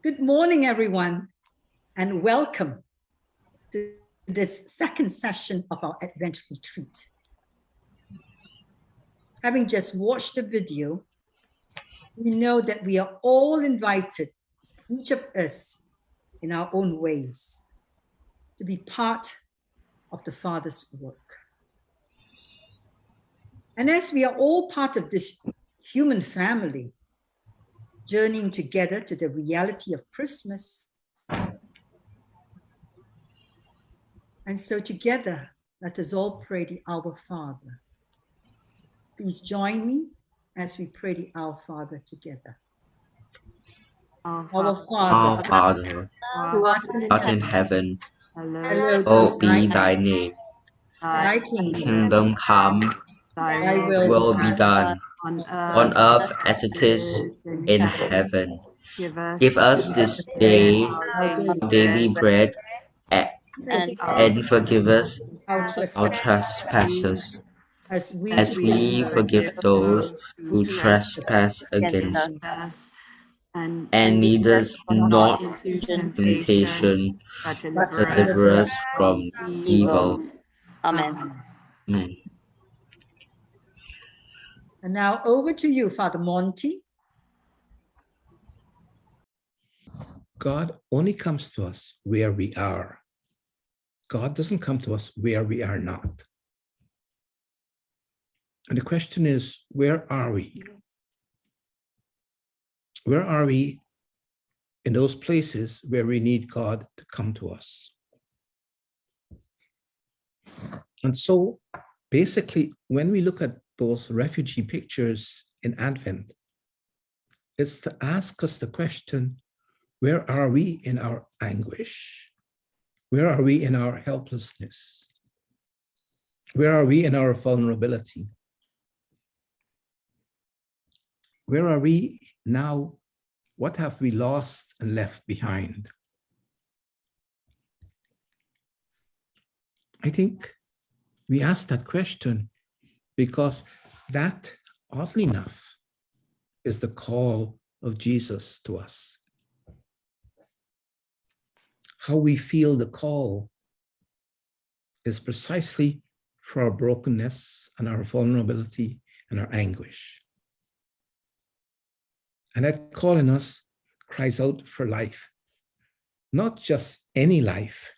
Good morning, everyone, and welcome to this second session of our Advent retreat. Having just watched the video, we know that we are all invited, each of us in our own ways, to be part of the Father's work. And as we are all part of this human family, journeying together to the reality of Christmas, and so together, let us all pray the Our Father. Please join me as we pray the Our Father together. Our Our Father, Father, art in heaven, hallowed be thy name. thy kingdom, Kingdom come, thy will be done, on earth as it is in heaven. Give us this day our daily bread, and forgive us our trespasses, trespasses, as as we forgive those who trespass against us. And lead us not into temptation, but deliver us from evil. Amen. Amen. And now over to you, Father Monty. God only comes to us where we are. God doesn't come to us where we are not. And the question is, where are we? Where are we in those places where we need God to come to us? And so basically, when we look at those refugee pictures in Advent, it's to ask us the question, where are we in our anguish? Where are we in our helplessness? Where are we in our vulnerability? Where are we now? What have we lost and left behind? I think we ask that question because that, oddly enough, is the call of Jesus to us. How we feel the call is precisely through our brokenness and our vulnerability and our anguish. And that call in us cries out for life, not just any life,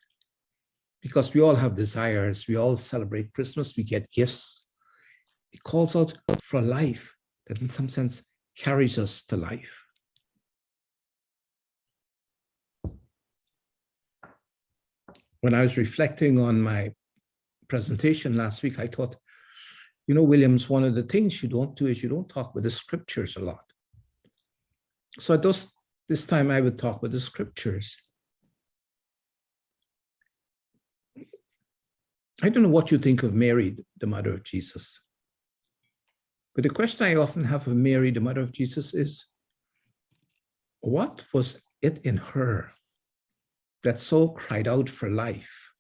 because we all have desires, we all celebrate Christmas, we get gifts. It calls out for a life that in some sense carries us to life. When I was reflecting on my presentation last week, I thought, you know, Williams, one of the things you don't do is you don't talk with the scriptures a lot. So this time I would talk with the scriptures. I don't know what you think of Mary, the mother of Jesus. But the question I often have of Mary, the mother of Jesus, is what was it in her that so cried out for life,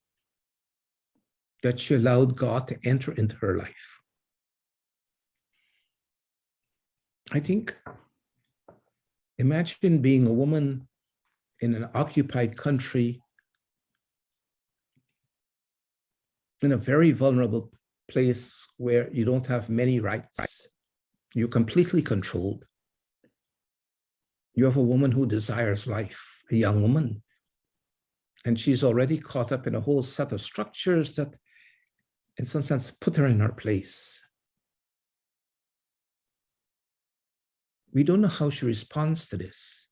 that she allowed God to enter into her life? I think, imagine being a woman in an occupied country, in a very vulnerable place where you don't have many rights. You're completely controlled. You have a woman who desires life, a young woman. And she's already caught up in a whole set of structures that, in some sense, put her in her place. We don't know how she responds to this.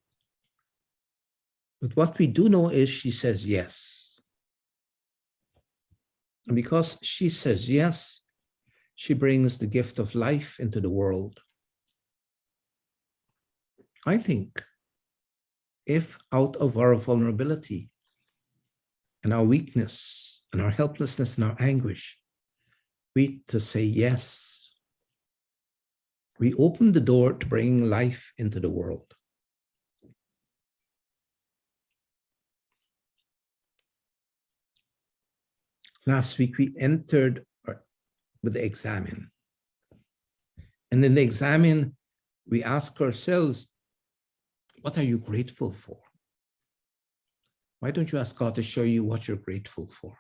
But what we do know is she says yes. And because she says yes, she brings the gift of life into the world. I think if out of our vulnerability and our weakness and our helplessness and our anguish, we to say yes, we open the door to bring life into the world. Last week, we entered with the examine. And in the examine, we ask ourselves, what are you grateful for? Why don't you ask God to show you what you're grateful for?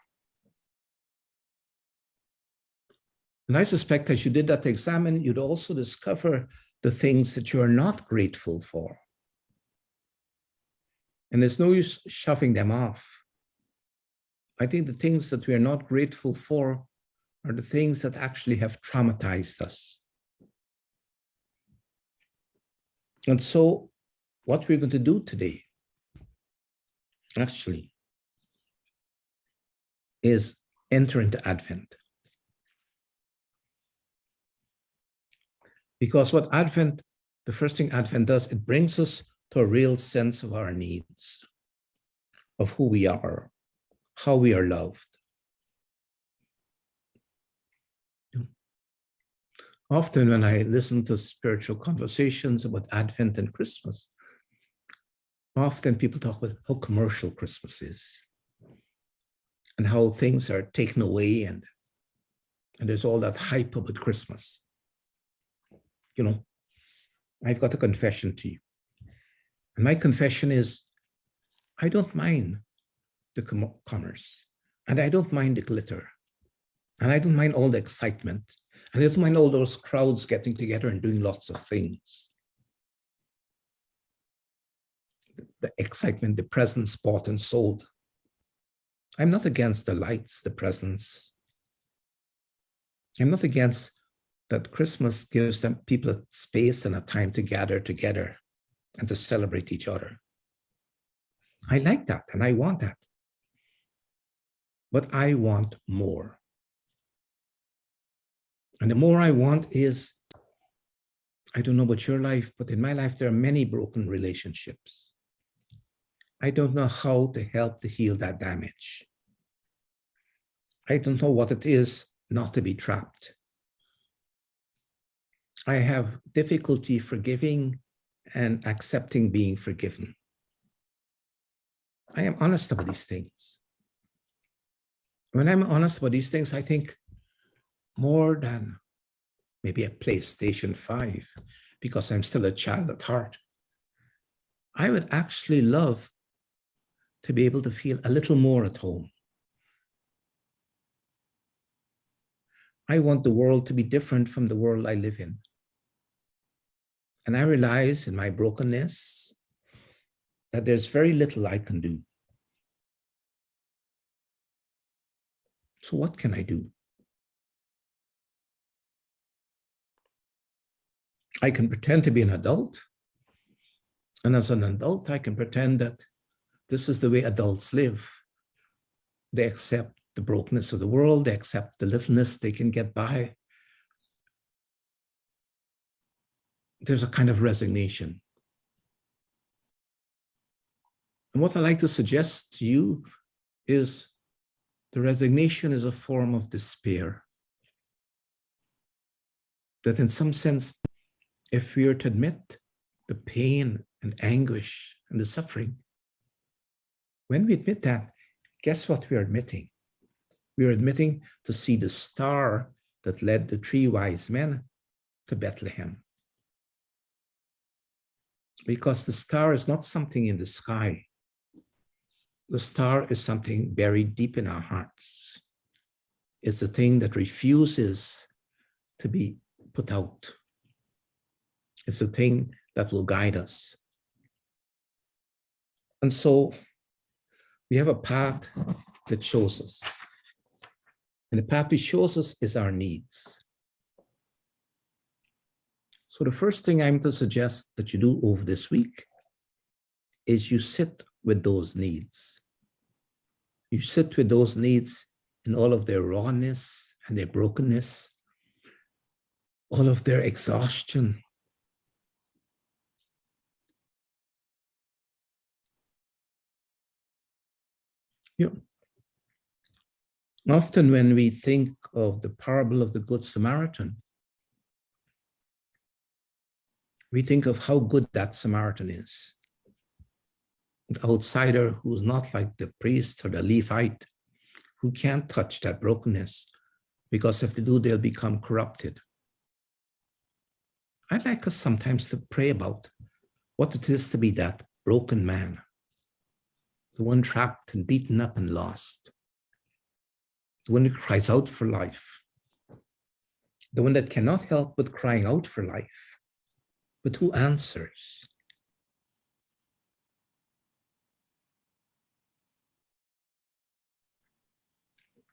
And I suspect as you did that examine, you'd also discover the things that you are not grateful for. And there's no use shoving them off. I think the things that we are not grateful for are the things that actually have traumatized us. And so what we're going to do today, actually, is enter into Advent. Because what Advent, the first thing Advent does, it brings us to a real sense of our needs, of who we are, how we are loved. Often when I listen to spiritual conversations about Advent and Christmas, often people talk about how commercial Christmas is and how things are taken away and there's all that hype about Christmas. You know, I've got a confession to you. And my confession is, I don't mind the commerce, and I don't mind the glitter, and I don't mind all the excitement, and I don't mind all those crowds getting together and doing lots of things. The excitement, the presents bought and sold. I'm not against the lights, the presents. I'm not against that Christmas gives them people a space and a time to gather together and to celebrate each other. I like that and I want that. But I want more. And the more I want is, I don't know about your life, but in my life, there are many broken relationships. I don't know how to help to heal that damage. I don't know what it is not to be trapped. I have difficulty forgiving and accepting being forgiven. I am honest about these things. When I'm honest about these things, I think more than maybe a PlayStation 5, because I'm still a child at heart, I would actually love to be able to feel a little more at home. I want the world to be different from the world I live in. And I realize in my brokenness that there's very little I can do. So what can I do? I can pretend to be an adult. And as an adult, I can pretend that this is the way adults live. They accept the brokenness of the world. They accept the littleness they can get by. There's a kind of resignation. And what I like to suggest to you is the resignation is a form of despair. That in some sense, if we are to admit the pain and anguish and the suffering, when we admit that, guess what we are admitting? We are admitting to see the star that led the 3 wise men to Bethlehem. Because the star is not something in the sky. The star is something buried deep in our hearts. It's a thing that refuses to be put out. It's a thing that will guide us. And so we have a path that shows us. And the path that shows us is our needs. So the first thing I'm to suggest that you do over this week is you sit with those needs. You sit with those needs in all of their rawness and their brokenness, all of their exhaustion. Often when we think of the parable of the Good Samaritan, we think of how good that Samaritan is. The outsider who's not like the priest or the Levite, who can't touch that brokenness, because if they do, they'll become corrupted. I'd like us sometimes to pray about what it is to be that broken man the one trapped and beaten up and lost, the one who cries out for life, the one that cannot help but crying out for life, but who answers?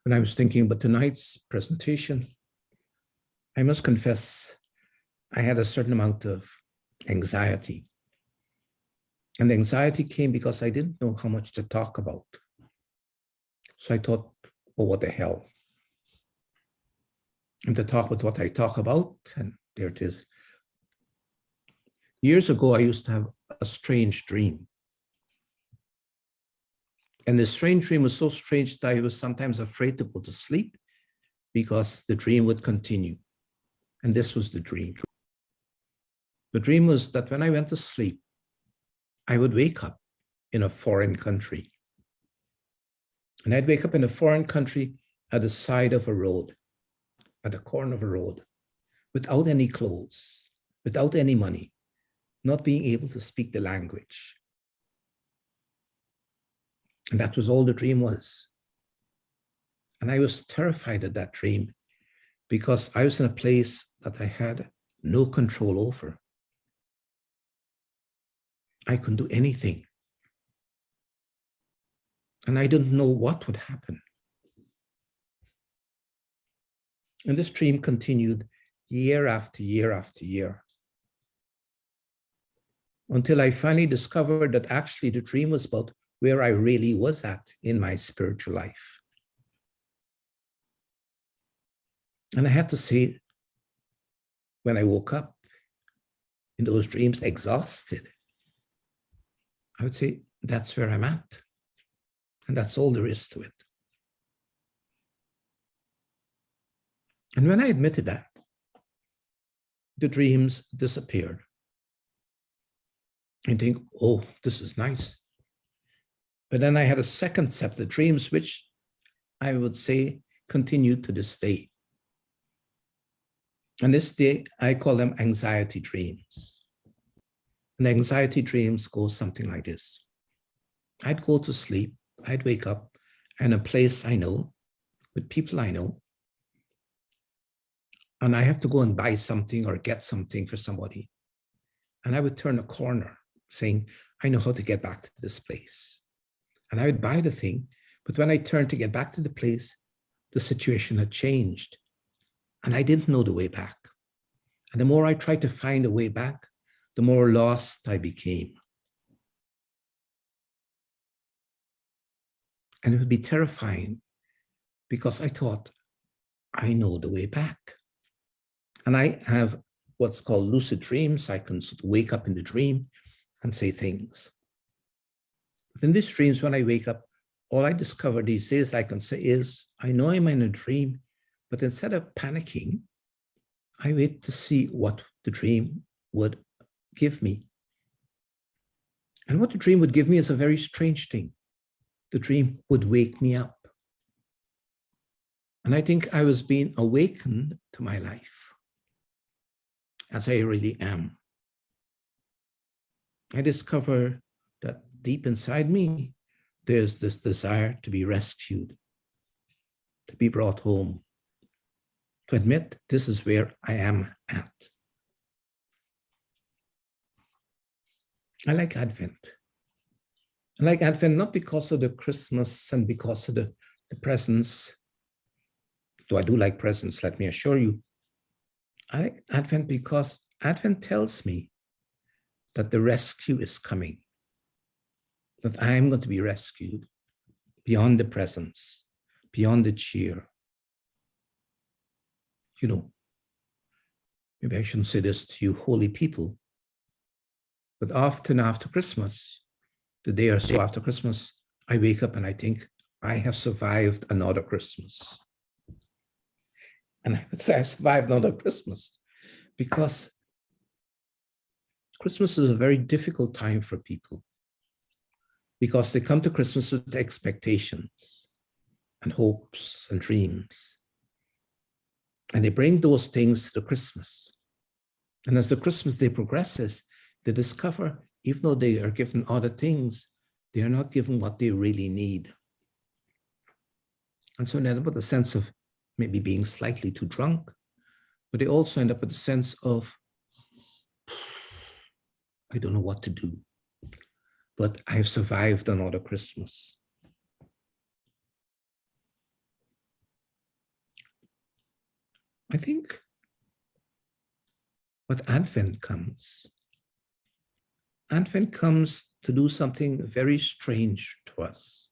When I was thinking about tonight's presentation, I must confess I had a certain amount of anxiety. And the anxiety came because I didn't know how much to talk about. So I thought, oh, what the hell? And to talk about what I talk about, and there it is. Years ago, I used to have a strange dream. And the strange dream was so strange that I was sometimes afraid to go to sleep because the dream would continue. And this was the dream. The dream was that when I went to sleep, I would wake up in a foreign country. And I'd wake up in a foreign country at the side of a road, at the corner of a road, without any clothes, without any money, not being able to speak the language. And that was all the dream was. And I was terrified of that dream because I was in a place that I had no control over. I couldn't do anything. And I didn't know what would happen. And this dream continued year after year after year, until I finally discovered that actually the dream was about where I really was at in my spiritual life. And I had to say, when I woke up in those dreams exhausted, I would say, that's where I'm at. And that's all there is to it. And when I admitted that, the dreams disappeared. I think, oh, this is nice. But then I had a second set of dreams, which I would say continued to this day. And this day, I call them anxiety dreams. And anxiety dreams go something like this. I'd go to sleep, I'd wake up in a place I know, with people I know, and I have to go and buy something or get something for somebody. And I would turn a corner saying, I know how to get back to this place. And I would buy the thing, but when I turned to get back to the place, the situation had changed and I didn't know the way back. And the more I tried to find a way back, the more lost I became. And it would be terrifying because I thought, I know the way back. And I have what's called lucid dreams. I can sort of wake up in the dream and say things. But in these dreams, when I wake up, all I discover these days I can say is, I know I'm in a dream, but instead of panicking, I wait to see what the dream would give me. And what the dream would give me is a very strange thing. The dream would wake me up. And I think I was being awakened to my life as I really am. I discover that deep inside me, there's this desire to be rescued, to be brought home, to admit this is where I am at. I like Advent. I like Advent not because of the Christmas and because of the presents, though I do like presents, let me assure you. I like Advent because Advent tells me that the rescue is coming, that I am going to be rescued beyond the presents, beyond the cheer. You know, maybe I shouldn't say this to you holy people, but often after Christmas, the day or so after Christmas, I wake up and I think, I have survived another Christmas. And I would say I survived another Christmas because Christmas is a very difficult time for people because they come to Christmas with expectations and hopes and dreams. And they bring those things to Christmas. And as the Christmas day progresses, they discover, even though they are given other things, They are not given what they really need. And so they end up with a sense of maybe being slightly too drunk, but they also end up with a sense of, I don't know what to do, but I've survived another Christmas. I think with Advent comes to do something very strange to us.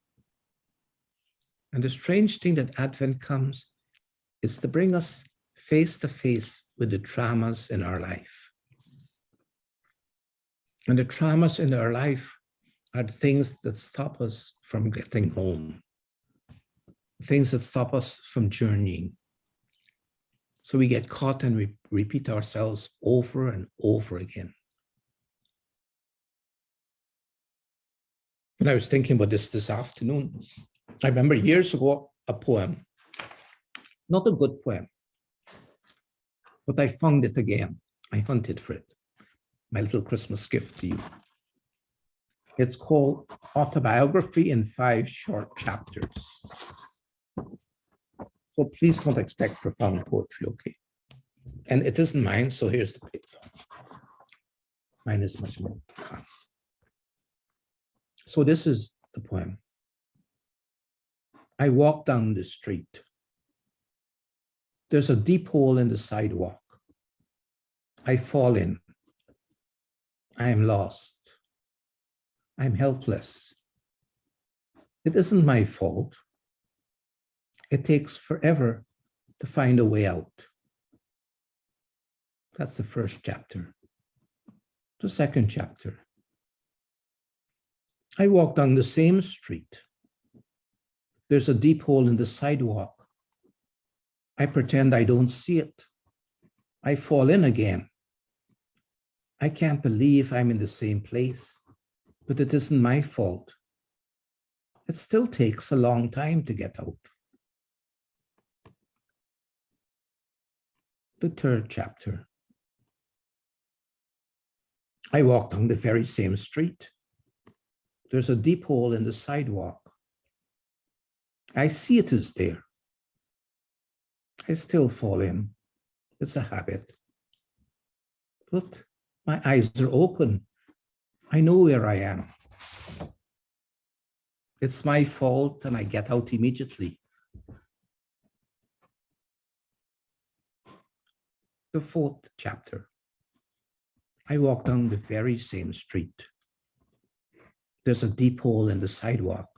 And the strange thing that Advent comes is to bring us face to face with the traumas in our life. And the traumas in our life are the things that stop us from getting home, things that stop us from journeying. So we get caught and we repeat ourselves over and over again. When I was thinking about this afternoon, I remember years ago a poem, not a good poem, but I found it again. I hunted for it. My little Christmas gift to you. It's called Autobiography in 5 Short Chapters. So please don't expect profound poetry, okay? And it isn't mine, so here's the paper. Mine is much more profound. So this is the poem. I walk down the street. There's a deep hole in the sidewalk. I fall in. I am lost. I'm helpless. It isn't my fault. It takes forever to find a way out. That's the first chapter. The second chapter. I walk down the same street. There's a deep hole in the sidewalk. I pretend I don't see it. I fall in again. I can't believe I'm in the same place, but it isn't my fault. It still takes a long time to get out. The third chapter. I walk down the very same street. There's a deep hole in the sidewalk. I see it is there. I still fall in. It's a habit. But my eyes are open. I know where I am. It's my fault and I get out immediately. The fourth chapter. I walk down the very same street. There's a deep hole in the sidewalk.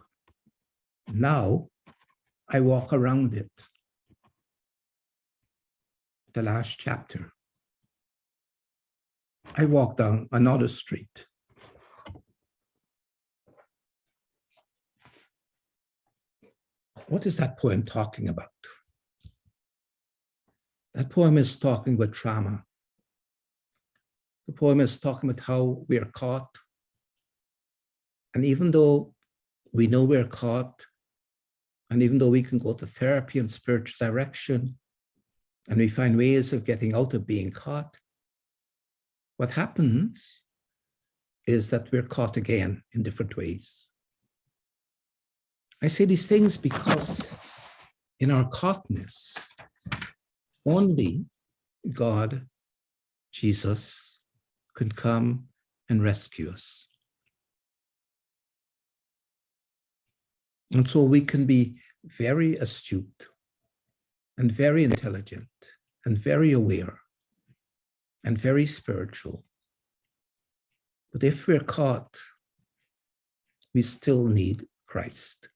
Now I walk around it. The last chapter. I walk down another street. What is that poem talking about? That poem is talking about trauma. The poem is talking about how we are caught. And even though we know we're caught, and even though we can go to therapy and spiritual direction, and we find ways of getting out of being caught, what happens is that we're caught again in different ways. I say these things because in our caughtness, only God, Jesus, can come and rescue us. And so we can be very astute and very intelligent and very aware and very spiritual. But if we're caught, we still need Christ.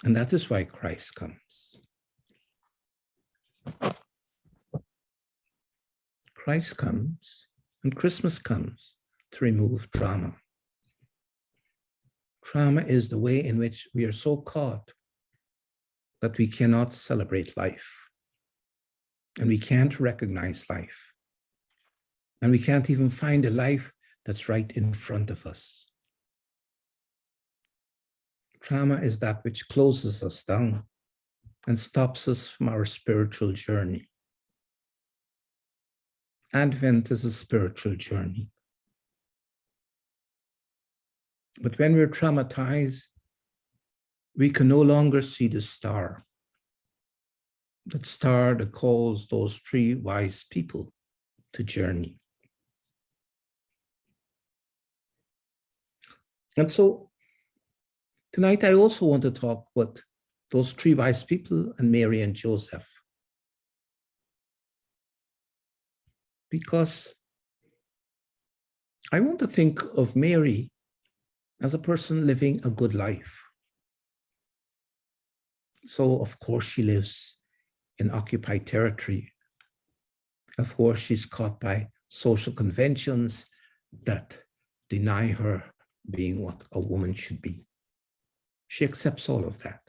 And that is why Christ comes. Christ comes and Christmas comes to remove trauma. Trauma is the way in which we are so caught that we cannot celebrate life. And we can't recognize life. And we can't even find a life that's right in front of us. Trauma is that which closes us down and stops us from our spiritual journey. Advent is a spiritual journey. But when we're traumatized, we can no longer see the star. That star that calls those three wise people to journey. And so tonight I also want to talk about those three wise people and Mary and Joseph. Because I want to think of Mary as a person living a good life. So of course she lives in occupied territory. Of course, she's caught by social conventions that deny her being what a woman should be. She accepts all of that.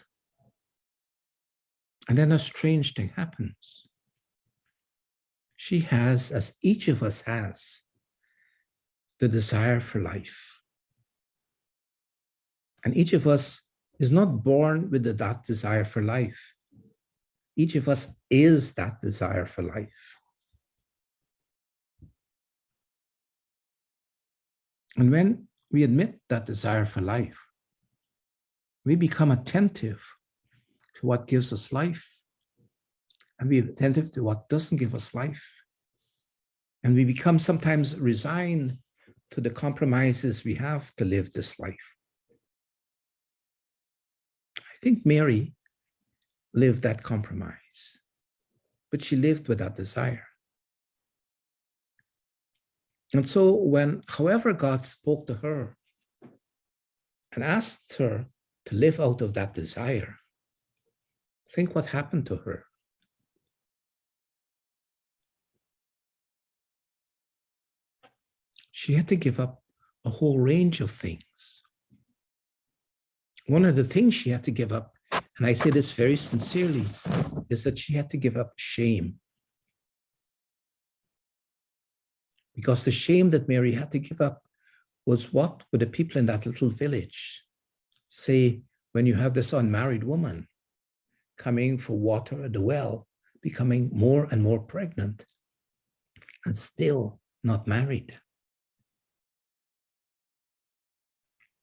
And then a strange thing happens. She has, as each of us has, the desire for life. And each of us is not born with that desire for life. Each of us is that desire for life. And when we admit that desire for life, we become attentive to what gives us life, and we are attentive to what doesn't give us life. And we become sometimes resigned to the compromises we have to live this life. I think Mary lived that compromise, but she lived with that desire. And so when, however, God spoke to her and asked her to live out of that desire, think what happened to her. She had to give up a whole range of things. One of the things she had to give up, and I say this very sincerely, is that she had to give up shame. Because the shame that Mary had to give up was what would the people in that little village say when you have this unmarried woman coming for water at the well, becoming more and more pregnant, and still not married.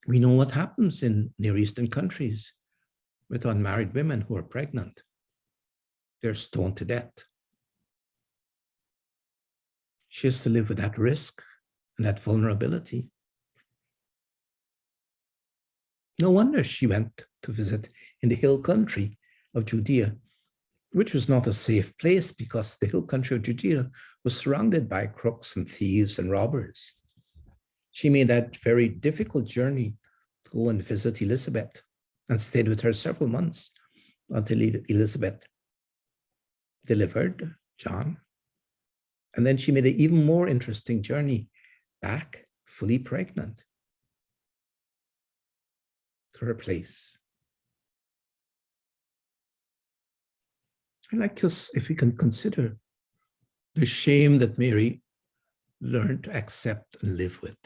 We know what happens in Near Eastern countries with unmarried women who are pregnant. They're stoned to death. She has to live with that risk and that vulnerability. No wonder she went to visit in the hill country of Judea, which was not a safe place because the hill country of Judea was surrounded by crooks and thieves and robbers. She made that very difficult journey to go and visit Elizabeth and stayed with her several months until Elizabeth delivered John. And then she made an even more interesting journey back, fully pregnant, to her place. I'd like us, if we can consider the shame that Mary learned to accept and live with.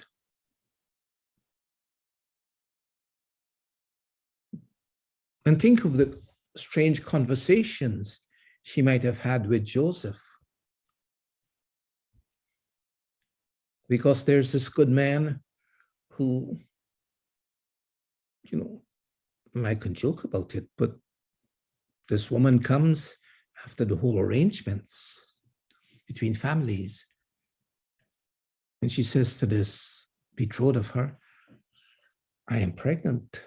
And think of the strange conversations she might have had with Joseph. Because there's this good man who, I can joke about it, but this woman comes after the whole arrangements between families. And she says to this betrothed of her, I am pregnant.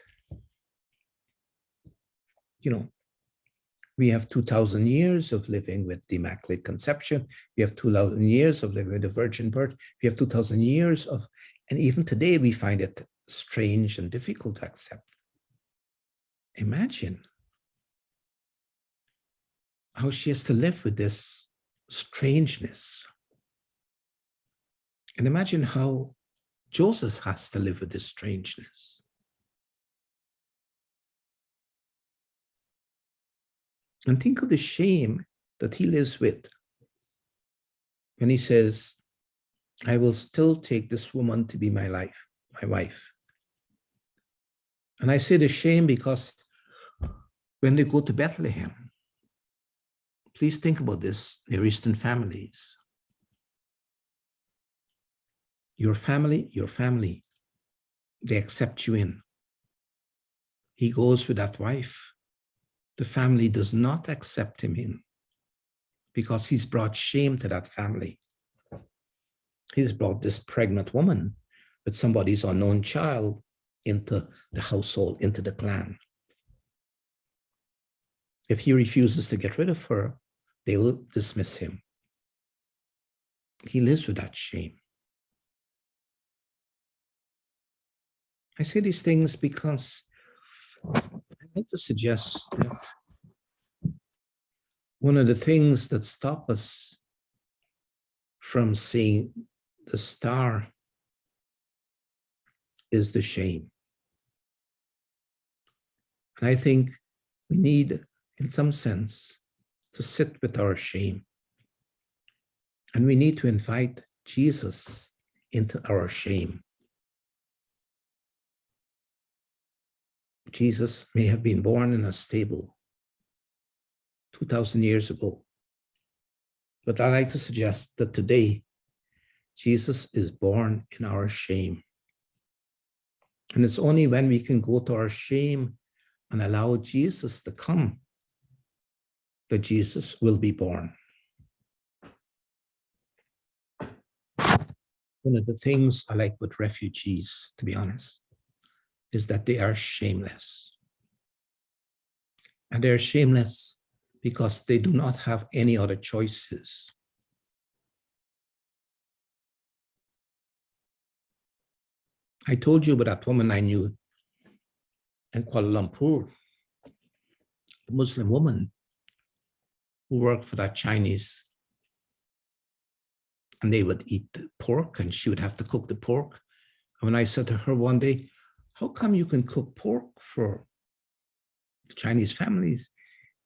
We have 2,000 years of living with the Immaculate Conception. We have 2,000 years of living with the virgin birth. We have 2,000 years of, and even today we find it strange and difficult to accept. Imagine how she has to live with this strangeness. And imagine how Joseph has to live with this strangeness. And think of the shame that he lives with when he says, I will still take this woman to be my wife. And I say the shame because when they go to Bethlehem, please think about this, Near Eastern families. Your family They accept you in. He goes with that wife. The family does not accept him in because he's brought shame to that family. He's brought this pregnant woman with somebody's unknown child into the household, into the clan. If he refuses to get rid of her, they will dismiss him. He lives with that shame. I say these things because I'd like to suggest that one of the things that stop us from seeing the star is the shame. And I think we need, in some sense, to sit with our shame. And we need to invite Jesus into our shame. Jesus may have been born in a stable 2,000 years ago. But I like to suggest that today, Jesus is born in our shame. And it's only when we can go to our shame and allow Jesus to come that Jesus will be born. One of the things I like with refugees, to be honest, is that they are shameless. And they're shameless because they do not have any other choices. I told you about that woman I knew in Kuala Lumpur, a Muslim woman who worked for that Chinese, and they would eat pork and she would have to cook the pork. And when I said to her one day, how come you can cook pork for Chinese families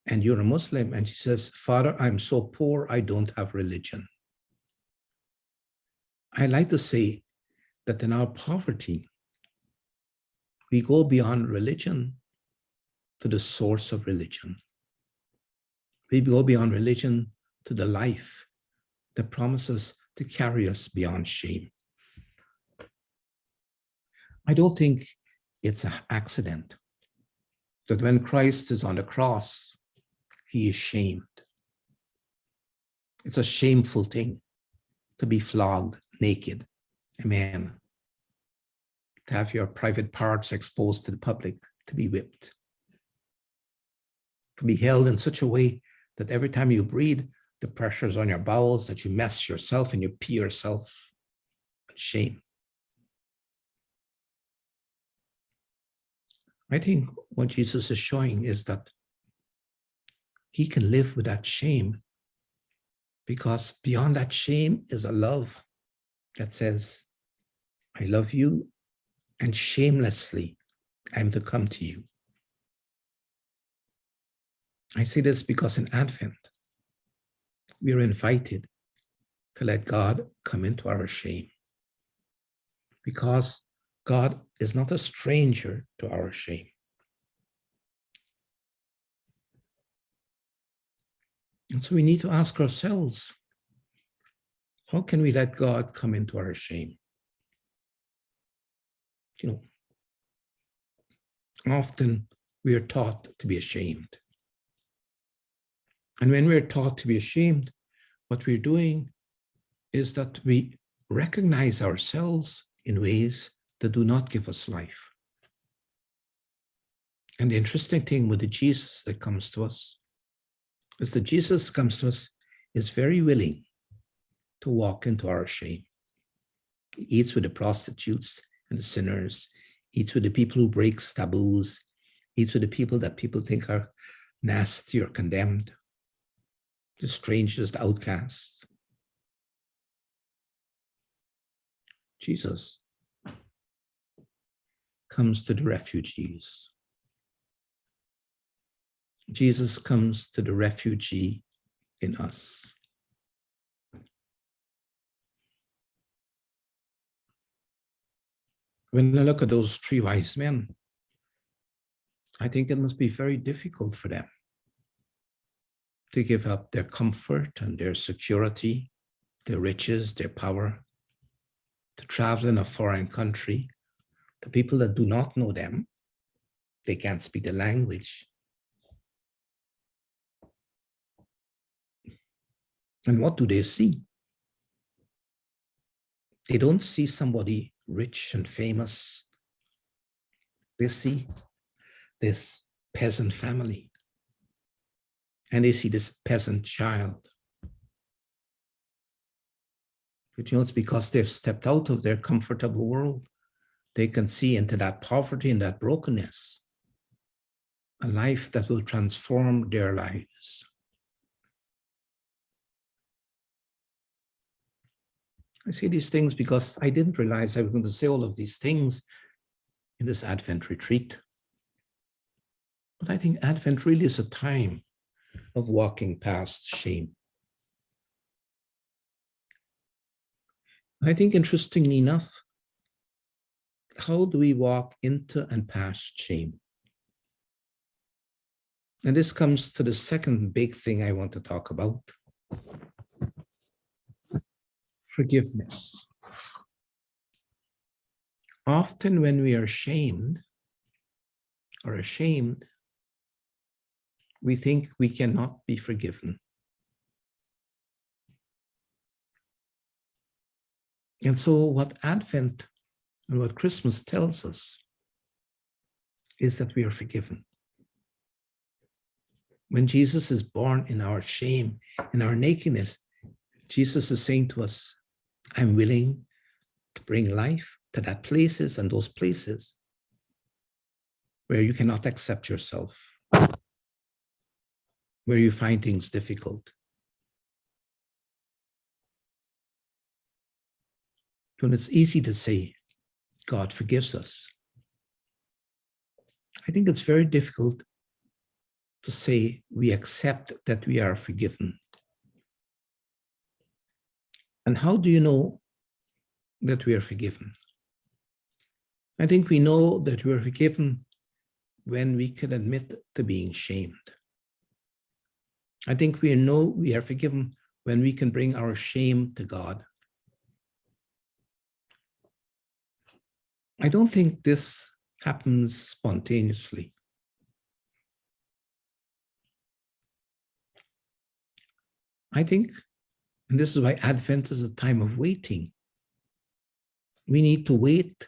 and you're a Muslim? And she says, Father, I'm so poor, I don't have religion. I like to say that in our poverty, we go beyond religion to the source of religion. We go beyond religion to the life that promises to carry us beyond shame. I don't think it's an accident that when Christ is on the cross, he is shamed. It's a shameful thing to be flogged naked. Amen. To have your private parts exposed to the public, to be whipped. To be held in such a way that every time you breathe, the pressure's on your bowels, that you mess yourself and you pee yourself. Shame. I think what Jesus is showing is that he can live with that shame because beyond that shame is a love that says, I love you and shamelessly I'm to come to you. I say this because in Advent, we are invited to let God come into our shame because God is not a stranger to our shame. And so we need to ask ourselves, how can we let God come into our shame? You know, often we are taught to be ashamed. And when we're taught to be ashamed, what we're doing is that we recognize ourselves in ways that do not give us life. And the interesting thing with the Jesus that comes to us is that Jesus comes to us is very willing to walk into our shame. He eats with the prostitutes and the sinners, eats with the people who break taboos, eats with the people that people think are nasty or condemned, the strangers, the outcasts. Jesus comes to the refugees. Jesus comes to the refugee in us. When I look at those three wise men, I think it must be very difficult for them to give up their comfort and their security, their riches, their power, to travel in a foreign country, The people that do not know them, they can't speak the language. And what do they see? They don't see somebody rich and famous. They see this peasant family. And they see this peasant child. But it's because they've stepped out of their comfortable world. They can see into that poverty and that brokenness, a life that will transform their lives. I say these things because I didn't realize I was going to say all of these things in this Advent retreat. But I think Advent really is a time of walking past shame. I think, interestingly enough, how do we walk into and past shame? And this comes to the second big thing I want to talk about. Forgiveness. Often when we are shamed or ashamed, we think we cannot be forgiven. And so what Advent and what Christmas tells us is that we are forgiven. When Jesus is born in our shame, in our nakedness, Jesus is saying to us, I'm willing to bring life to that places and those places where you cannot accept yourself, where you find things difficult. When it's easy to say, God forgives us, I think it's very difficult to say we accept that we are forgiven. And how do you know that we are forgiven? I think we know that we are forgiven when we can admit to being shamed. I think we know we are forgiven when we can bring our shame to God. I don't think this happens spontaneously. I think, and this is why Advent is a time of waiting. We need to wait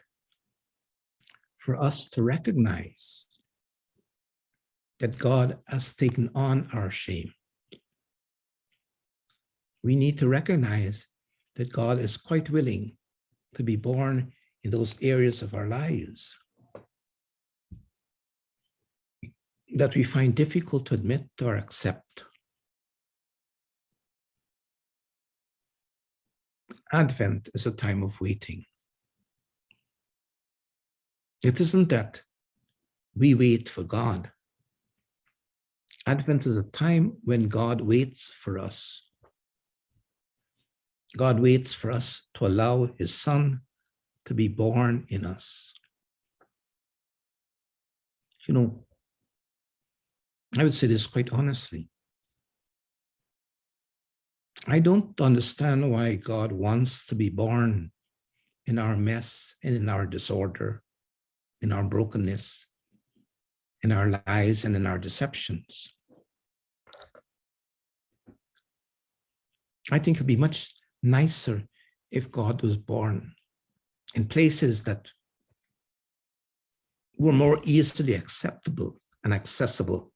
for us to recognize that God has taken on our shame. We need to recognize that God is quite willing to be born in those areas of our lives that we find difficult to admit or accept. Advent is a time of waiting. It isn't that we wait for God. Advent is a time when God waits for us. God waits for us to allow his Son to be born in us. You know, I would say this quite honestly. I don't understand why God wants to be born in our mess and in our disorder, in our brokenness, in our lies and in our deceptions. I think it'd be much nicer if God was born in places that were more easily acceptable and accessible.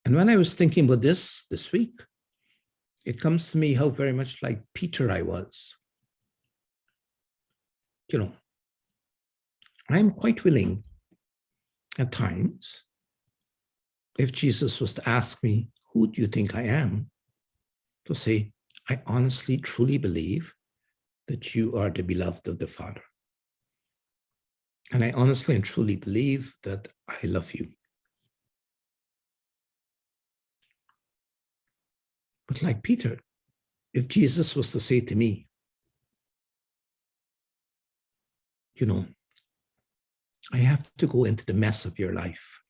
And when I was thinking about this week, it comes to me how very much like Peter I was. You know, I'm quite willing at times, if Jesus was to ask me, who do you think I am? To say, I honestly, truly believe that you are the beloved of the Father. And I honestly and truly believe that I love you. But like Peter, if Jesus was to say to me, you know, I have to go into the mess of your life.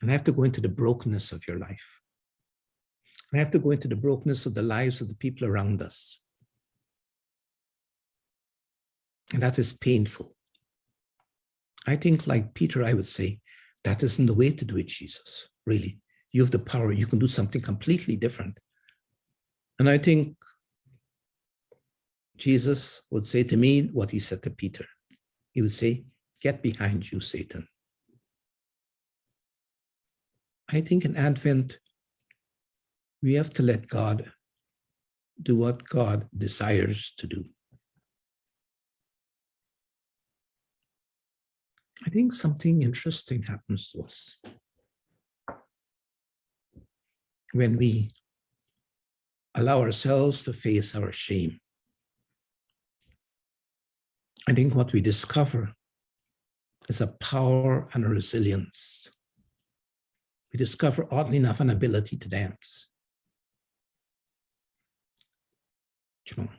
And I have to go into the brokenness of your life. I have to go into the brokenness of the lives of the people around us. And that is painful. I think, like Peter, I would say, that isn't the way to do it, Jesus. Really. You have the power. You can do something completely different. And I think Jesus would say to me what he said to Peter. He would say, "Get behind you, Satan." I think in Advent, we have to let God do what God desires to do. I think something interesting happens to us when we allow ourselves to face our shame. I think what we discover is a power and a resilience. We discover, oddly enough, an ability to dance. You know,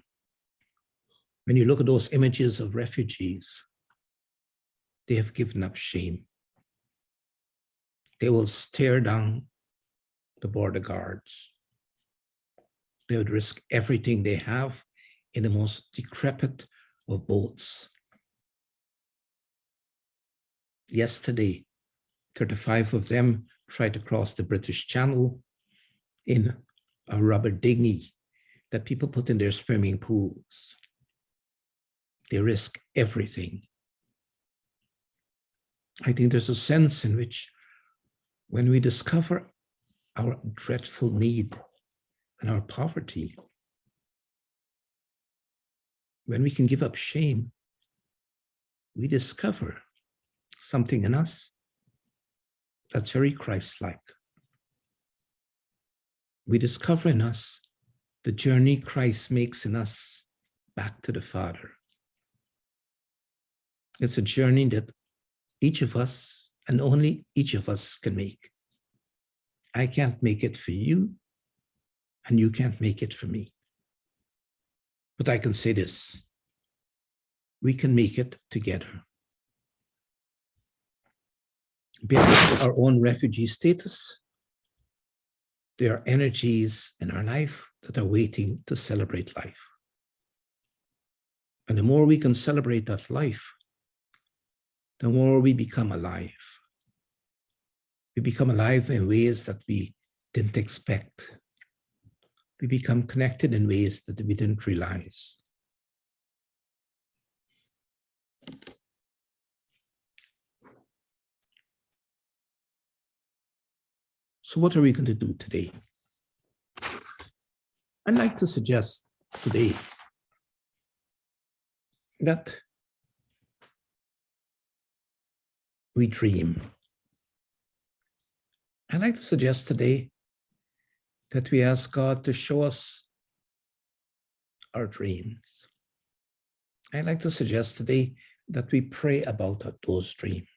when you look at those images of refugees, they have given up shame. They will stare down the border guards. They would risk everything they have in the most decrepit of boats. Yesterday, 35 of them tried to cross the British Channel in a rubber dinghy that people put in their swimming pools. They risk everything. I think there's a sense in which when we discover our dreadful need and our poverty, when we can give up shame, we discover something in us that's very Christ-like. We discover in us the journey Christ makes in us back to the Father. It's a journey that each of us, and only each of us, can make. I can't make it for you, and you can't make it for me. But I can say this: we can make it together. Beyond our own refugee status, there are energies in our life that are waiting to celebrate life. And the more we can celebrate that life, the more we become alive. We become alive in ways that we didn't expect. We become connected in ways that we didn't realize. So what are we going to do today? I'd like to suggest today that we dream. I'd like to suggest today that we ask God to show us our dreams. I'd like to suggest today that we pray about those dreams.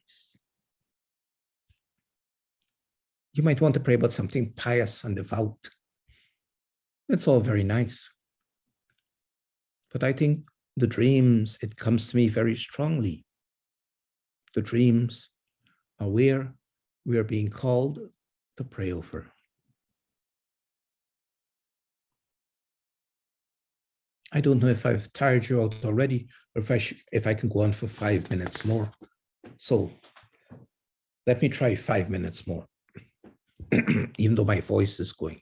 You might want to pray about something pious and devout. It's all very nice. But I think the dreams, it comes to me very strongly. The dreams are where we are being called to pray over. I don't know if I've tired you out already, or if I can go on for 5 minutes more. So let me try 5 minutes more, even though my voice is going.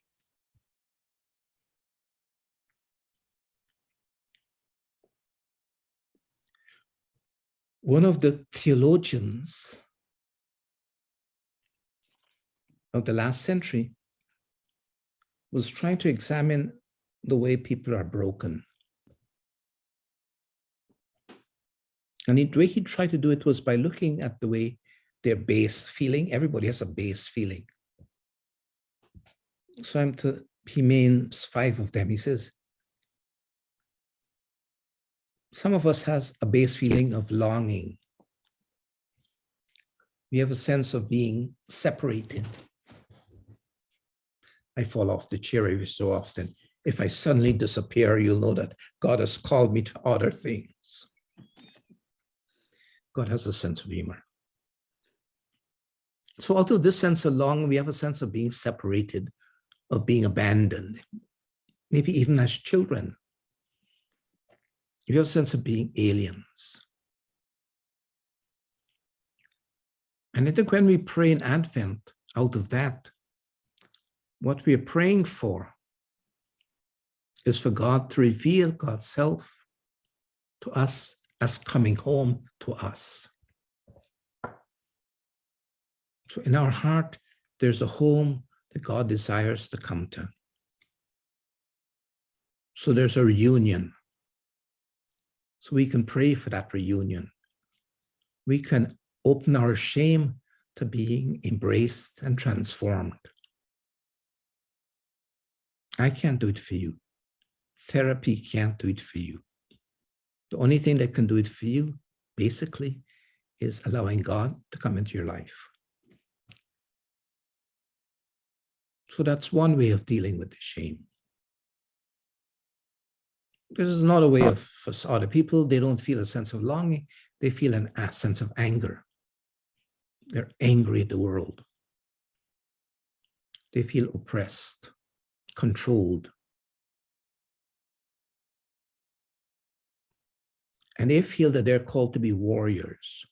One of the theologians of the last century was trying to examine the way people are broken. And the way he tried to do it was by looking at the way their base feeling. Everybody has a base feeling. So he names 5 of them. He says, some of us has a base feeling of longing. We have a sense of being separated. I fall off the chair every so often. If I suddenly disappear, you'll know that God has called me to other things. God has a sense of humor. So although this sense of longing, we have a sense of being separated, of being abandoned, maybe even as children. You have a sense of being aliens. And I think when we pray in Advent, out of that, what we are praying for is for God to reveal God's self to us as coming home to us. So in our heart, there's a home that God desires to come to. So there's a reunion. So we can pray for that reunion. We can open our shame to being embraced and transformed. I can't do it for you. Therapy can't do it for you. The only thing that can do it for you, basically, is allowing God to come into your life. So that's one way of dealing with the shame. This is not a way of, for other people, they don't feel a sense of longing, they feel a sense of anger. They're angry at the world. They feel oppressed, controlled. And they feel that they're called to be warriors.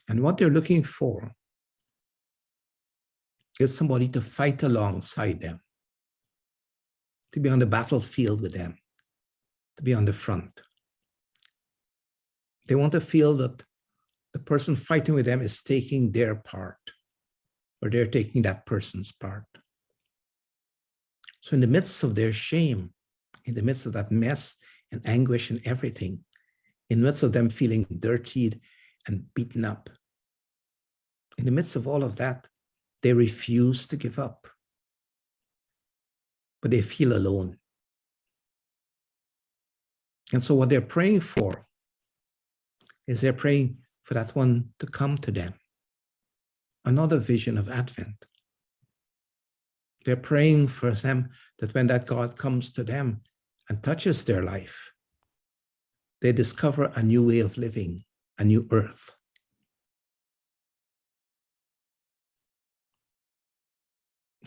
And what they're looking for is somebody to fight alongside them, to be on the battlefield with them, to be on the front. They want to feel that the person fighting with them is taking their part, or they're taking that person's part. So in the midst of their shame, in the midst of that mess and anguish and everything, in the midst of them feeling dirtied and beaten up, in the midst of all of that, they refuse to give up. But they feel alone. And so what they're praying for is they're praying for that one to come to them. Another vision of Advent. They're praying for them that when that God comes to them and touches their life, they discover a new way of living, a new earth.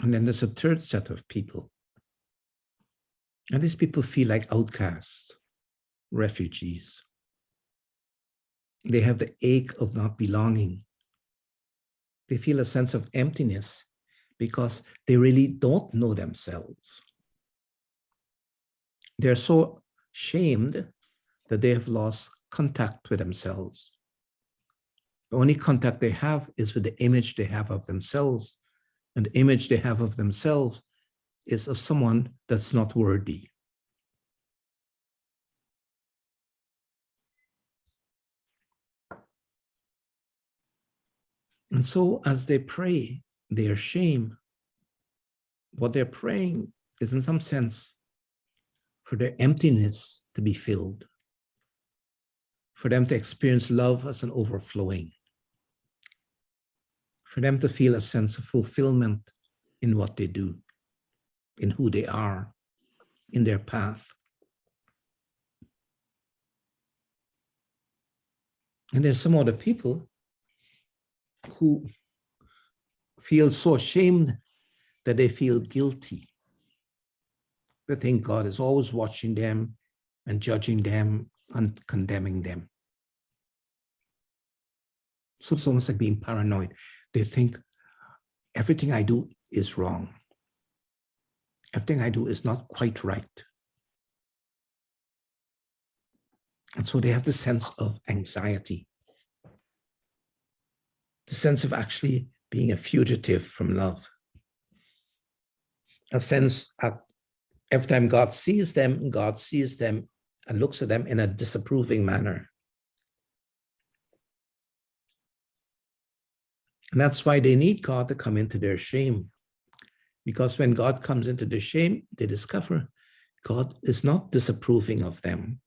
And then there's a third set of people. And these people feel like outcasts, refugees. They have the ache of not belonging. They feel a sense of emptiness because they really don't know themselves. They're so shamed that they have lost contact with themselves. The only contact they have is with the image they have of themselves. And the image they have of themselves is of someone that's not worthy. And so as they pray their shame, what they're praying is in some sense for their emptiness to be filled, for them to experience love as an overflowing, for them to feel a sense of fulfillment in what they do, in who they are, in their path. And there's some other people who feel so ashamed that they feel guilty. They think God is always watching them and judging them and condemning them. So it's almost like being paranoid. They think everything I do is wrong. Everything I do is not quite right. And so they have the sense of anxiety, the sense of actually being a fugitive from love. A sense that every time God sees them and looks at them in a disapproving manner. And that's why they need God to come into their shame. Because when God comes into their shame, they discover God is not disapproving of them.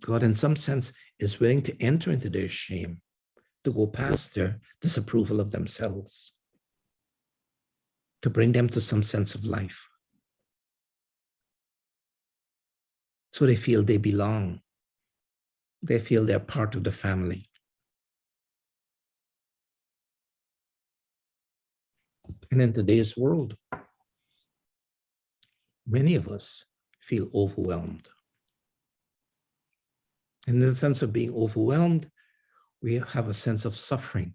God, in some sense, is willing to enter into their shame, to go past their disapproval of themselves, to bring them to some sense of life. So they feel they belong. They feel they're part of the family. And in today's world, many of us feel overwhelmed. And in the sense of being overwhelmed, we have a sense of suffering.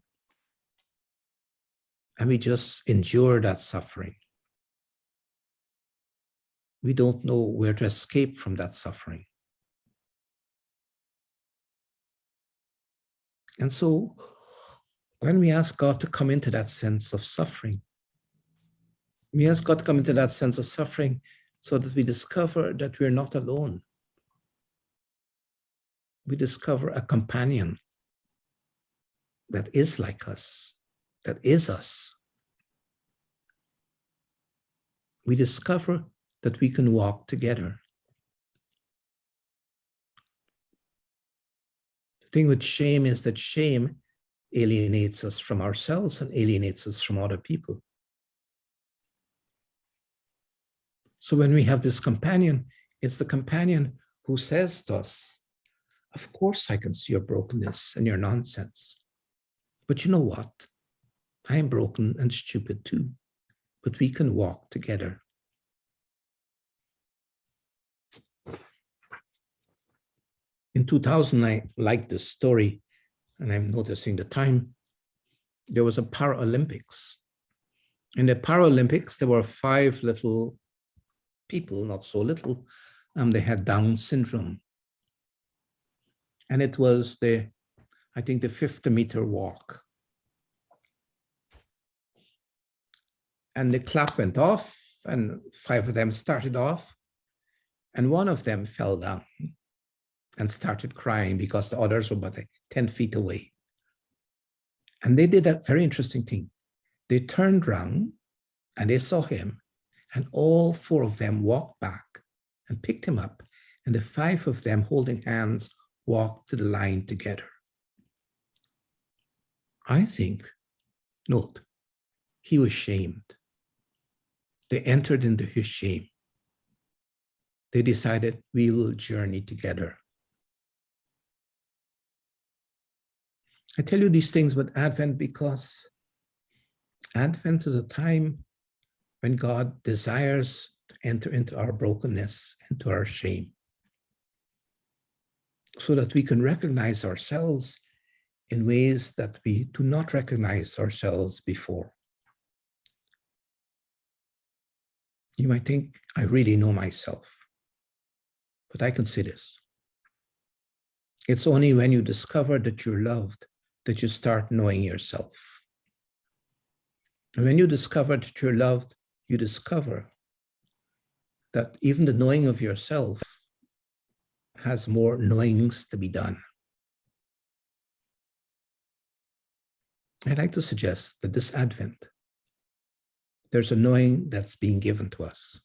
And we just endure that suffering. We don't know where to escape from that suffering. And so when we ask God to come into that sense of suffering, we ask God to come into that sense of suffering so that we discover that we're not alone. We discover a companion that is like us, that is us. We discover that we can walk together. The thing with shame is that shame alienates us from ourselves and alienates us from other people. So when we have this companion, it's the companion who says to us, of course I can see your brokenness and your nonsense. But you know what? I am broken and stupid too, but we can walk together. In 2000, I liked this story, and I'm noticing the time. There was a Paralympics. In the Paralympics, there were 5 little people, not so little, they had Down syndrome. And it was I think the 50-meter walk. And the clap went off, and 5 of them started off, and one of them fell down and started crying because the others were about 10 feet away. And they did a very interesting thing. They turned around and they saw him, and all 4 of them walked back and picked him up, and the 5 of them holding hands walked to the line together. I think, note, he was shamed. They entered into his shame. They decided, we will journey together. I tell you these things with Advent because Advent is a time when God desires to enter into our brokenness, into our shame, so that we can recognize ourselves in ways that we do not recognize ourselves before. You might think, I really know myself, but I can say this. It's only when you discover that you're loved that you start knowing yourself. And when you discover that you're loved, you discover that even the knowing of yourself has more knowings to be done. I'd like to suggest that this Advent, there's a knowing that's being given to us.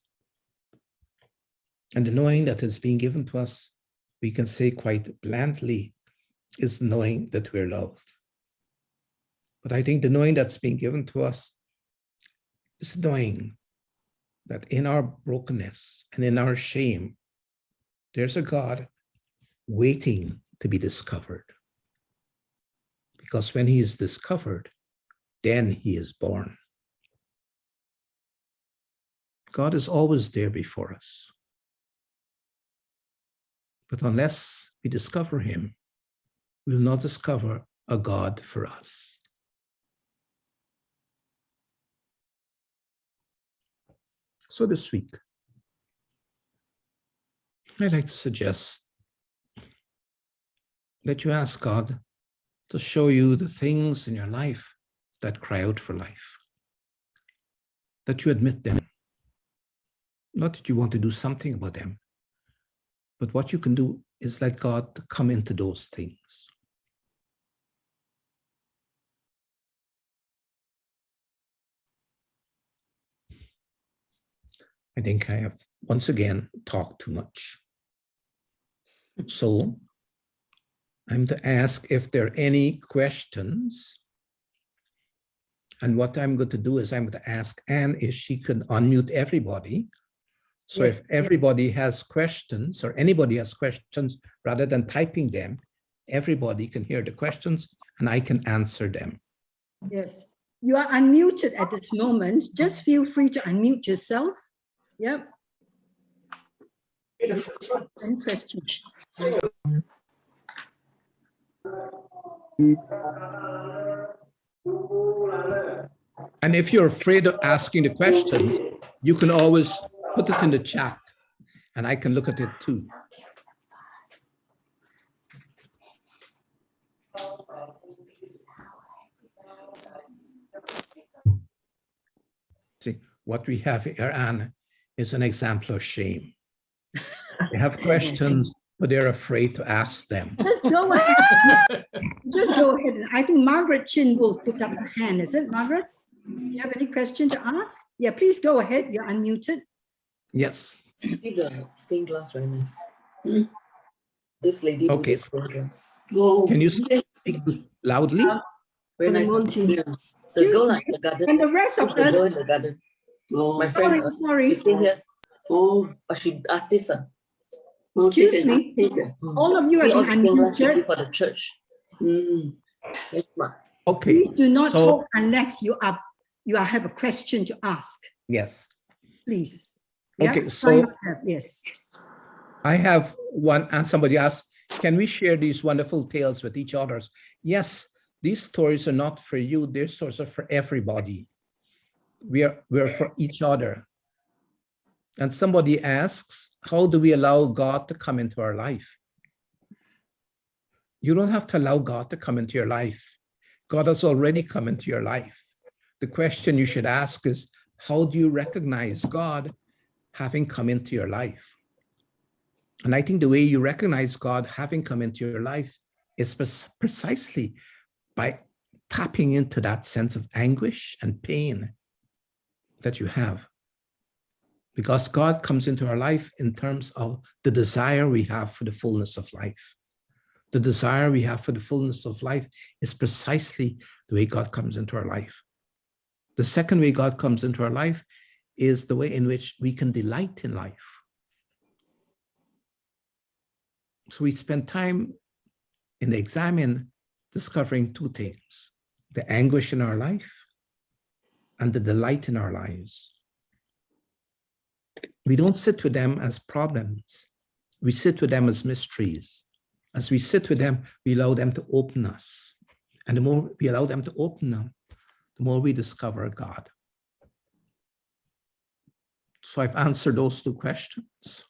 And the knowing that is being given to us, we can say quite bluntly, is knowing that we're loved. But I think the knowing that's being given to us is knowing that in our brokenness and in our shame, there's a God waiting to be discovered. Because when he is discovered, then he is born. God is always there before us. But unless we discover him, we will not discover a God for us. So this week, I'd like to suggest that you ask God to show you the things in your life that cry out for life, that you admit them. Not that you want to do something about them, but what you can do is let God come into those things. I think I have once again talked too much. So I'm to ask if there are any questions. And what I'm going to do is I'm going to ask Anne if she can unmute everybody. So if everybody has questions or anybody has questions, rather than typing them, everybody can hear the questions and I can answer them. Yes, you are unmuted at this moment. Just feel free to unmute yourself. Yep. Any questions? And if you're afraid of asking the question, you can always put it in the chat and I can look at it too. See, what we have here, Anne, is an example of shame. They have questions, but they're afraid to ask them. Just go ahead. Just go ahead. I think Margaret Chin will put up her hand. Is it, Margaret? Do you have any question to ask? Yeah, please go ahead. You're unmuted. Yes. See the stained glass, very nice. This lady. Okay. Stained glass. Can you speak loudly? Very nice. Yeah. The girl in the garden. And the rest of The girl us. in the garden. My Sorry, friend. sorry. She's staying here. She artist. Excuse me. All of you have been unmuted. For the church. Yes, ma. Okay. Please do not So- talk unless you have a question to ask. Yes. Please. Okay, Yeah? so yes. I have one, and somebody asked, can we share these wonderful tales with each other? Yes, these stories are not for you, they're stories are for everybody. We're for each other. And somebody asks, how do we allow God to come into our life? You don't have to allow God to come into your life. God has already come into your life. The question you should ask is, how do you recognize God having come into your life? And I think the way you recognize God having come into your life is precisely by tapping into that sense of anguish and pain that you have. Because God comes into our life in terms of the desire we have for the fullness of life. The desire we have for the fullness of life is precisely the way God comes into our life. The second way God comes into our life is the way in which we can delight in life. So we spend time in the examine discovering two things: the anguish in our life and the delight in our lives. We don't sit with them as problems. We sit with them as mysteries. As we sit with them, we allow them to open us. And the more we allow them to open them, the more we discover God. So I've answered those two questions.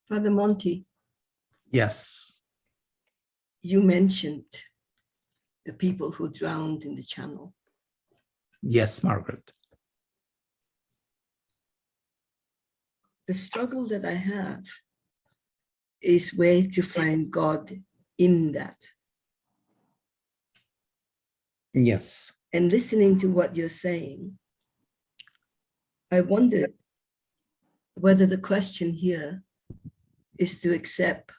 Father Monty, Yes. you mentioned the people who drowned in the channel. Yes, Margaret. The struggle that I have is where to find God in that. Yes. And listening to what you're saying, I wondered whether the question here is to accept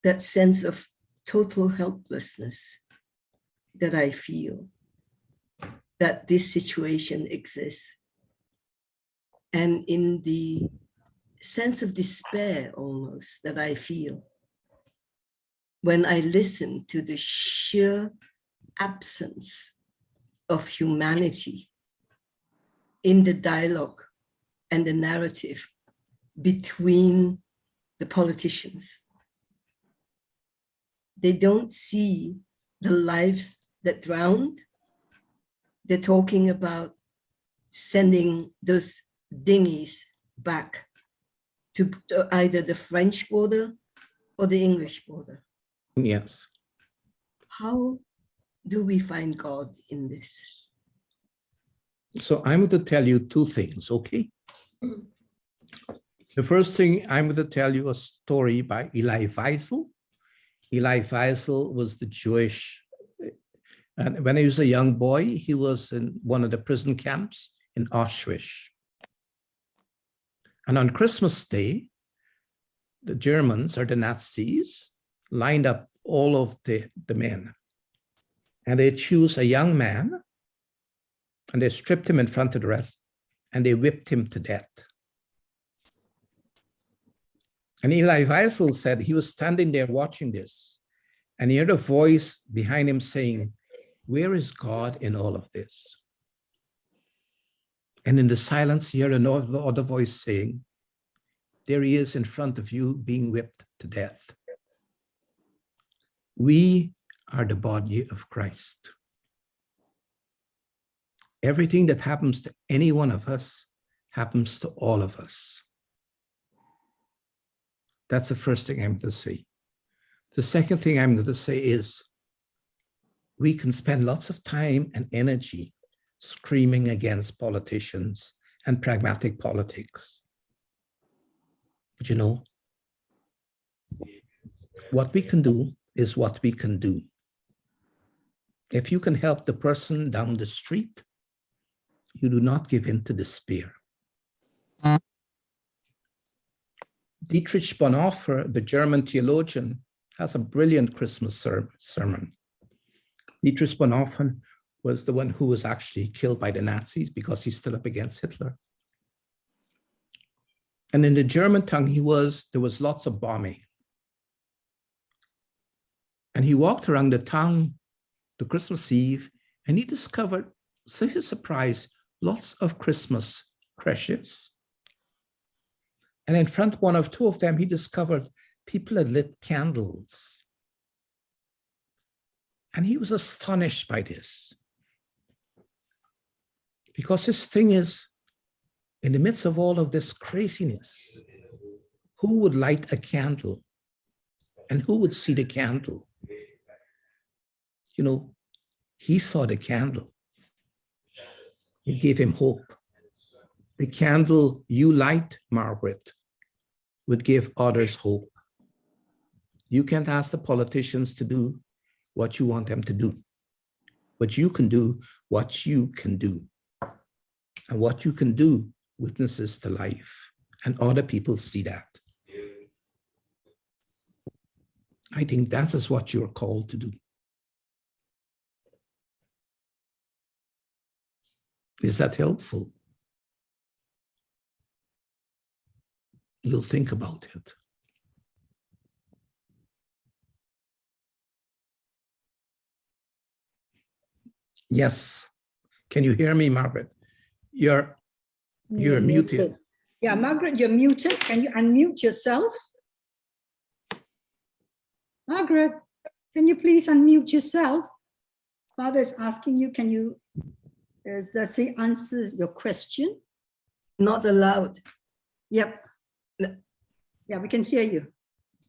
that sense of total helplessness that I feel, that this situation exists. And in the sense of despair almost that I feel when I listen to the sheer absence of humanity in the dialogue and the narrative between the politicians. They don't see the lives that drowned. They're talking about sending those dinghies back to either the French border or the English border. Yes. How do we find God in this? So I'm going to tell you two things, okay? The first thing, I'm going to tell you a story by Elie Wiesel. Elie Wiesel was the Jewish, and when he was a young boy, he was in one of the prison camps in Auschwitz. And on Christmas Day, the Germans or the Nazis lined up all of the men. And they choose a young man and they stripped him in front of the rest and they whipped him to death. And Elie Wiesel said he was standing there watching this and he heard a voice behind him saying, Where is God in all of this? And in the silence, you hear another voice saying, there he is in front of you being whipped to death. We are the body of Christ. Everything that happens to any one of us happens to all of us. That's the first thing I'm going to say. The second thing I'm going to say is we can spend lots of time and energy screaming against politicians and pragmatic politics. But you know, what we can do is what we can do. If you can help the person down the street, you do not give in to despair. Dietrich Bonhoeffer, the German theologian, has a brilliant Christmas sermon. Dietrich Bonhoeffer was the one who was actually killed by the Nazis because he stood up against Hitler. And in the German tongue, there was lots of bombing. And he walked around the town the Christmas Eve, and he discovered, to his surprise, lots of Christmas creches. And in front one of two of them, he discovered people had lit candles. And he was astonished by this. Because his thing is, in the midst of all of this craziness, who would light a candle? And who would see the candle? You know, he saw the candle. It gave him hope. The candle you light, Margaret, would give others hope. You can't ask the politicians to do what you want them to do, but you can do what you can do. And what you can do witnesses to life, and other people see that. I think that is what you're called to do. Is that helpful? You'll think about it. Yes. Can you hear me, Margaret? You're muted. Yeah, Margaret, you're muted. Can you unmute yourself? Margaret, can you please unmute yourself? Father is asking you, does he answer your question? Not allowed. Yep. No. Yeah, we can hear you.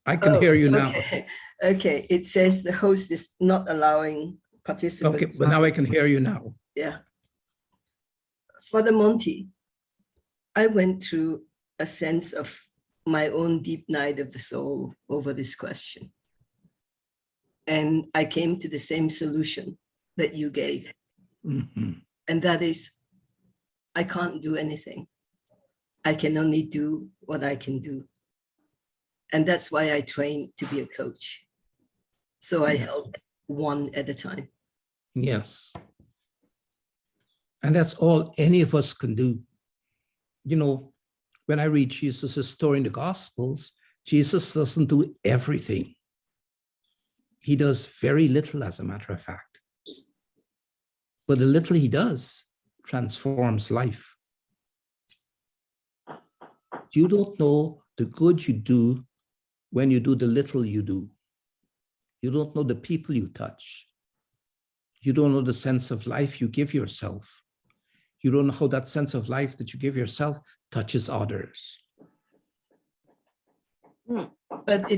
I can hear you now. Okay. Okay, it says the host is not allowing participants. Okay, but now I can hear you now. Yeah. Father Monty, I went through a sense of my own deep night of the soul over this question. And I came to the same solution that you gave. Mm-hmm. And that is, I can't do anything. I can only do what I can do. And that's why I trained to be a coach. So I help one at a time. Yes. And that's all any of us can do. You know, when I read Jesus' story in the Gospels, Jesus doesn't do everything. He does very little, as a matter of fact. But the little he does transforms life. You don't know the good you do when you do the little you do. You don't know the people you touch. You don't know the sense of life you give yourself. You don't know how that sense of life that you give yourself touches others. But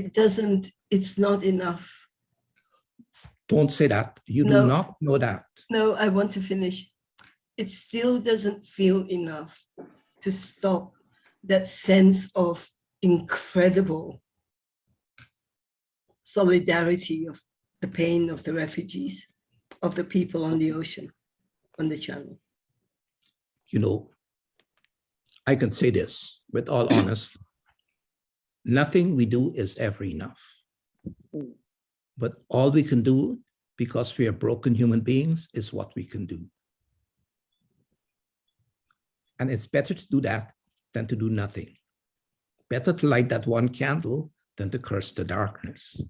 it's not enough. Don't say that. You do not know that. No, I want to finish. It still doesn't feel enough to stop that sense of incredible solidarity of the pain of the refugees, of the people on the ocean, on the channel. You know, I can say this with all honesty. Nothing we do is ever enough. But all we can do, because we are broken human beings, is what we can do. And it's better to do that than to do nothing. Better to light that one candle than to curse the darkness.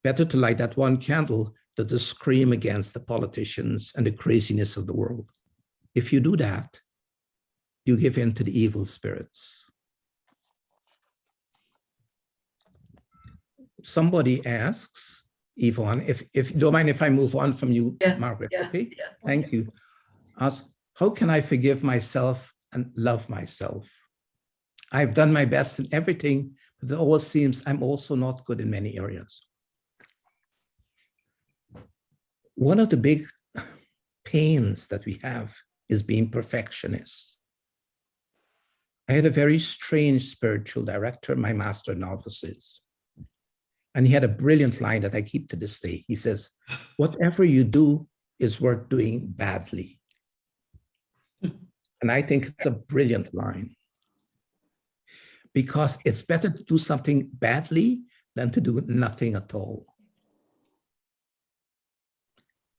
Better to light that one candle to scream against the politicians and the craziness of the world. If you do that, you give in to the evil spirits. Somebody asks, Yvonne, if you don't mind if I move on from you, Margaret, okay? Thank you. Ask, how can I forgive myself and love myself? I've done my best in everything, but it always seems I'm also not good in many areas. One of the big pains that we have is being perfectionists. I had a very strange spiritual director, my master novices. And he had a brilliant line that I keep to this day. He says, whatever you do is worth doing badly. And I think it's a brilliant line. Because it's better to do something badly than to do nothing at all.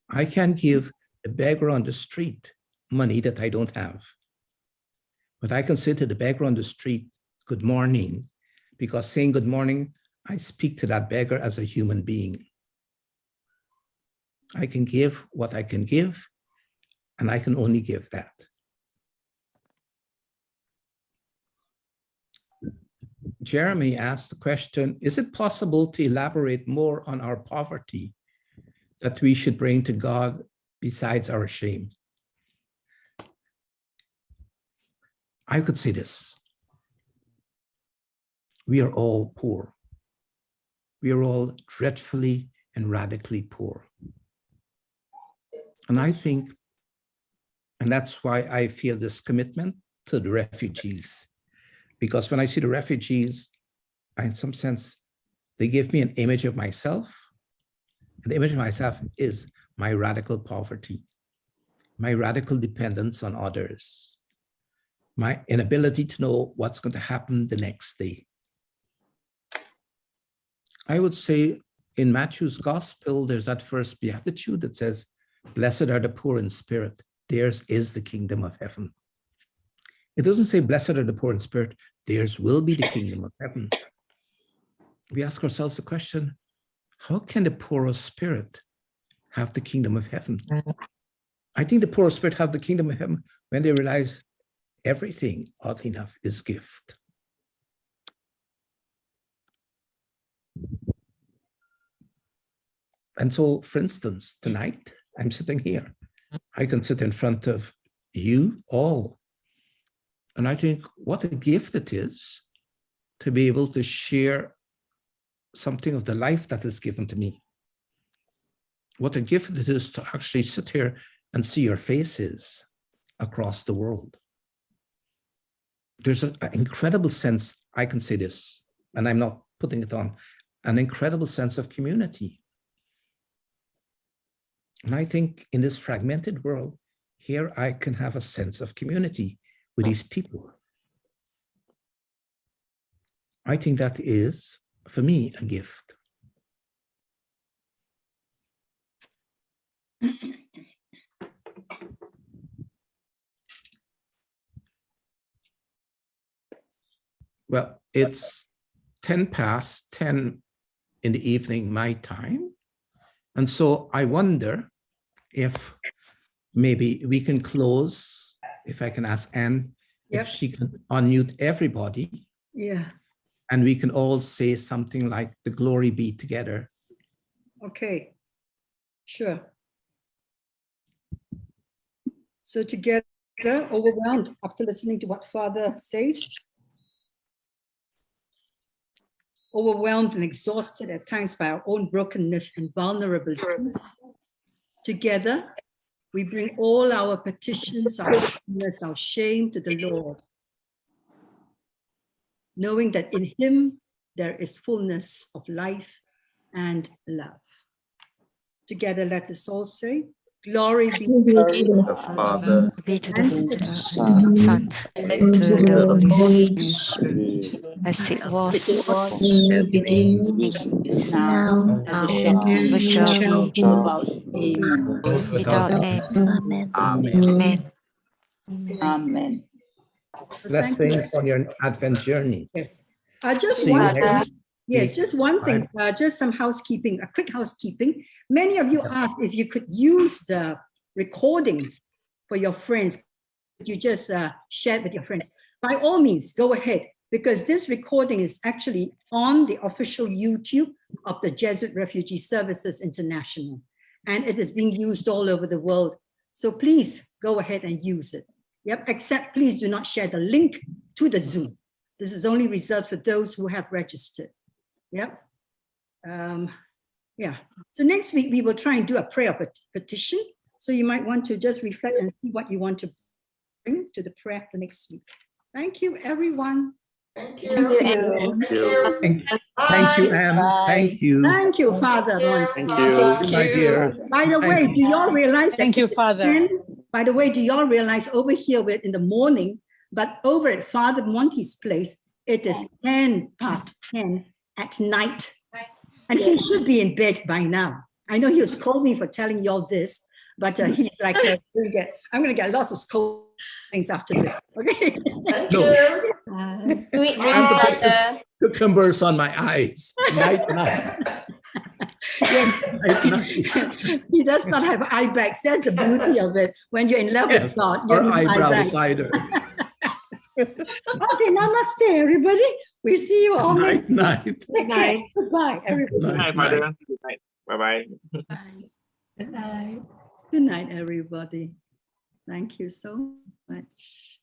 I can give a beggar on the street money that I don't have. But I can say to the beggar on the street, good morning, because saying good morning, I speak to that beggar as a human being. I can give what I can give, and I can only give that. Jeremy asked the question, is it possible to elaborate more on our poverty that we should bring to God besides our shame? I could say this. We are all poor. We are all dreadfully and radically poor. And I think, and that's why I feel this commitment to the refugees. Because when I see the refugees, in some sense, they give me an image of myself. And the image of myself is my radical poverty, my radical dependence on others, my inability to know what's going to happen the next day. I would say in Matthew's gospel, there's that first beatitude that says, blessed are the poor in spirit, theirs is the kingdom of heaven. It doesn't say, blessed are the poor in spirit, theirs will be the kingdom of heaven. We ask ourselves the question, how can the poor of spirit have the kingdom of heaven? I think the poor of spirit have the kingdom of heaven when they realize everything, oddly enough, is gift. And so, for instance, tonight, I'm sitting here. I can sit in front of you all. And I think what a gift it is to be able to share something of the life that is given to me. What a gift it is to actually sit here and see your faces across the world. There's an incredible sense, I can say this, and I'm not putting it on, an incredible sense of community. And I think in this fragmented world, here I can have a sense of community with these people. I think that is, for me, a gift. Well, it's 10:10 in the evening, my time. And so I wonder if maybe we can close, if I can ask Anne, if she can unmute everybody. Yeah. And we can all say something like the glory be together. Okay, sure. So together, overwhelmed after listening to what Father says, overwhelmed and exhausted at times by our own brokenness and vulnerability. Together, we bring all our petitions, our sickness, our shame to the Lord, knowing that in him there is fullness of life and love. Together, let us all say, glory be to the Father, be to the Son, and to the Holy Spirit, as it was in the beginning, is now, and ever shall be, without end. Amen. Amen. Amen. Blessings on your Advent journey. Yes. I just See you want next week. Yes, just one thing, just some housekeeping, a quick housekeeping. Many of you asked if you could use the recordings for your friends. You just share with your friends. By all means, go ahead, because this recording is actually on the official YouTube of the Jesuit Refugee Services International, and it is being used all over the world. So please go ahead and use it. Yep, except please do not share the link to the Zoom. This is only reserved for those who have registered. Yep. Yeah. So next week we will try and do a prayer petition. So you might want to just reflect and see what you want to bring to the prayer for next week. Thank you, everyone. Thank you. Thank you. Thank you, Anne. Thank you. Thank you, Father. Thank you. My dear. By the way, do y'all realize that? Thank you, Father. By the way, do y'all realize over here we're in the morning, but over at Father Monty's place, it is 10:10 at night. And he should be in bed by now. I know he was calling me for telling y'all this, but he's like, I'm going to get lots of scold things after this. Okay. Sweet dreams, Father. Cucumbers on my eyes. Night, night. He does not have eye bags. That's the beauty of it. When you're in love with God, Or you need eyebrow eye bags. cider. Okay, namaste, everybody. We see you all next Night, week. night. Take care. Goodbye, everybody. Good night, Father. Good night. Bye-bye. Good night, everybody. Thank you so much.